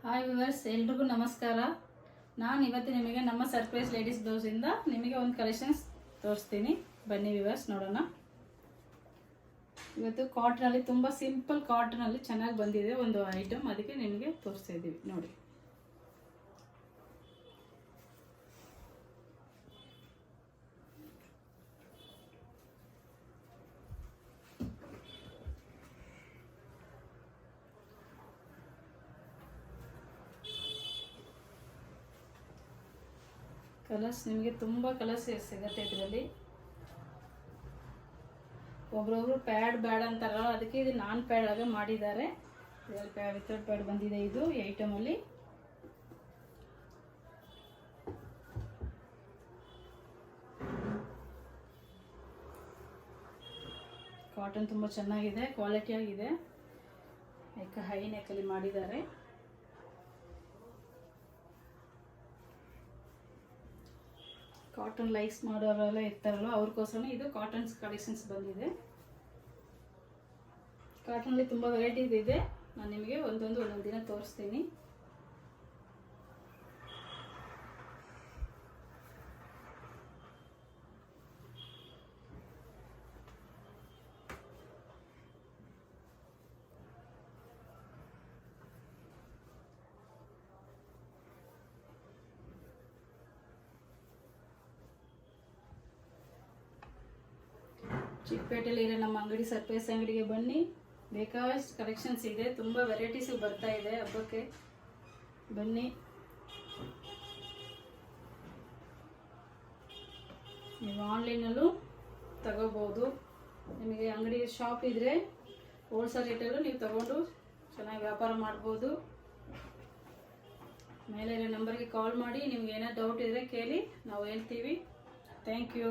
Hi viewers, ಎಲ್ರಿಗೂ ನಮಸ್ಕಾರ. ನಾನು ಇವತ್ತು ನಿಮಗೆ ನಮ್ಮ ಸರ್ಪ್ರೈಸ್ ಲೇಡೀಸ್ ಬ್ಲೌಸಿಂದ ನಿಮಗೆ ಒಂದು ಕಲೆಕ್ಷನ್ಸ್ ತೋರಿಸ್ತೀನಿ. ಬನ್ನಿ ವಿವರ್ಸ್, ನೋಡೋಣ. ಇವತ್ತು ಕಾಟನಲ್ಲಿ ತುಂಬ ಸಿಂಪಲ್ ಕಾಟನಲ್ಲಿ ಚೆನ್ನಾಗಿ ಬಂದಿದೆ ಒಂದು ಐಟಮ್, ಅದಕ್ಕೆ ನಿಮಗೆ ತೋರಿಸ್ತಾ ಇದ್ದೀವಿ ನೋಡಿ. ಕಲರ್ಸ್ ನಿಮಗೆ ತುಂಬ ಕಲರ್ಸ್ ಸಿಗುತ್ತೆ ಇದರಲ್ಲಿ. ಒಬ್ರೊಬ್ರು ಪ್ಯಾಡ್ ಬ್ಯಾಡ್ ಅಂತಾರಲ್ಲ, ಅದಕ್ಕೆ ಇದು ನಾನ್ ಪ್ಯಾಡ್ ಆಗಿ ಮಾಡಿದ್ದಾರೆ. ವಿತೌಟ್ ಪ್ಯಾಡ್ ಬಂದಿದೆ ಇದು ಈ ಐಟಮಲ್ಲಿ. ಕಾಟನ್ ತುಂಬ ಚೆನ್ನಾಗಿದೆ, ಕ್ವಾಲಿಟಿ ಆಗಿದೆ. ಹೈ ನೆಕ್ಕಲ್ಲಿ ಮಾಡಿದ್ದಾರೆ. ಕಾಟನ್ ಲೈಕ್ಸ್ ಮಾಡೋರೆಲ್ಲ ಇರ್ತಾರಲ್ಲ, ಅವ್ರಿಗೋಸ್ಕರ ಇದು ಕಾಟನ್ಸ್ ಕಲೆಕ್ಷನ್ಸ್ ಬಂದಿದೆ. ಕಾಟನಲ್ಲಿ ತುಂಬ ವೆರೈಟೀಸ್ ಇದೆ. ನಾನು ನಿಮಗೆ ಒಂದೊಂದು ದಿನ ತೋರಿಸ್ತೀನಿ. ಚಿಕ್ಕಪೇಟೆಯಲ್ಲಿ ಇರೋ ನಮ್ಮ ಅಂಗಡಿ ಸರ್ಪ್ರೈಸ್ ಅಂಗಡಿಗೆ ಬನ್ನಿ. ಬೇಕಾದಷ್ಟು ಕಲೆಕ್ಷನ್ಸ್ ಇದೆ, ತುಂಬ ವೆರೈಟೀಸು ಬರ್ತಾ ಇದೆ ಹಬ್ಬಕ್ಕೆ. ಬನ್ನಿ. ನೀವು ಆನ್ಲೈನಲ್ಲೂ ತಗೋಬೋದು. ನಿಮಗೆ ಅಂಗಡಿ ಶಾಪ್ ಇದ್ದರೆ ಹೋಲ್ಸೇಲ್ ರೇಟಲ್ಲೂ ನೀವು ತಗೊಂಡು ಚೆನ್ನಾಗಿ ವ್ಯಾಪಾರ ಮಾಡ್ಬೋದು. ಮೇಲೆ ನಂಬರ್ಗೆ ಕಾಲ್ ಮಾಡಿ, ನಿಮ್ಗೆ ಏನೋ ಡೌಟ್ ಇದ್ದರೆ ಕೇಳಿ, ನಾವು ಹೇಳ್ತೀವಿ. Thank you.